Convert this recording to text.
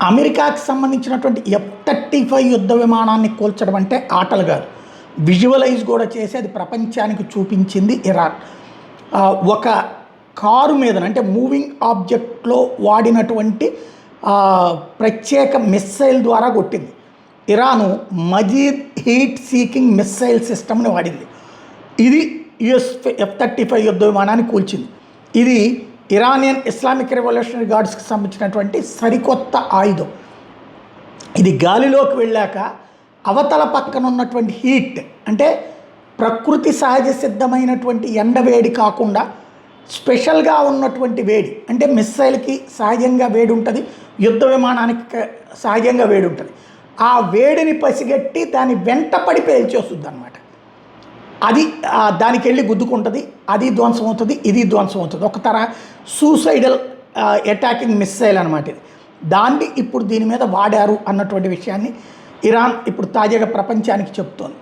అమెరికాకి సంబంధించినటువంటి F-35 యుద్ధ విమానాన్ని కూల్చడం అంటే ఆటలు కాదు, విజువలైజ్ కూడా చేసి అది ప్రపంచానికి చూపించింది ఇరాన్. ఒక కారు మీద అంటే మూవింగ్ ఆబ్జెక్ట్లో వాడినటువంటి ప్రత్యేక మిస్సైల్ ద్వారా కొట్టింది. ఇరాను మజీద్ హీట్ సీకింగ్ మిస్సైల్ సిస్టమ్ని వాడింది. ఇది యుఎస్ F-35 యుద్ధ విమానాన్ని కూల్చింది. ఇది ఇరానియన్ ఇస్లామిక్ రెవల్యూషనరీ గార్డ్స్కి సంబంధించినటువంటి సరికొత్త ఆయుధం. ఇది గాలిలోకి వెళ్ళాక అవతల పక్కన ఉన్నటువంటి హీట్ అంటే ప్రకృతి సహజ సిద్ధమైనటువంటి ఎండవేడి కాకుండా స్పెషల్గా ఉన్నటువంటి వేడి, అంటే మిస్సైల్కి సహజంగా వేడి ఉంటుంది, యుద్ధ విమానానికి సహజంగా వేడి ఉంటుంది. ఆ వేడిని పసిగట్టి దాని వెంట పడి పేల్చేస్తుంది అన్నమాట. అది దానికి వెళ్ళి గుద్దుకుంటుంది, అది ధ్వంసం అవుతుంది, ఇది ధ్వంసం అవుతుంది. ఒక తర సూసైడల్ అటాకింగ్ మిస్సైల్ అనమాట ఇది. దాన్ని ఇప్పుడు దీని మీద వాడారు అన్నటువంటి విషయాన్ని ఇరాన్ ఇప్పుడు తాజాగా ప్రపంచానికి చెప్తోంది.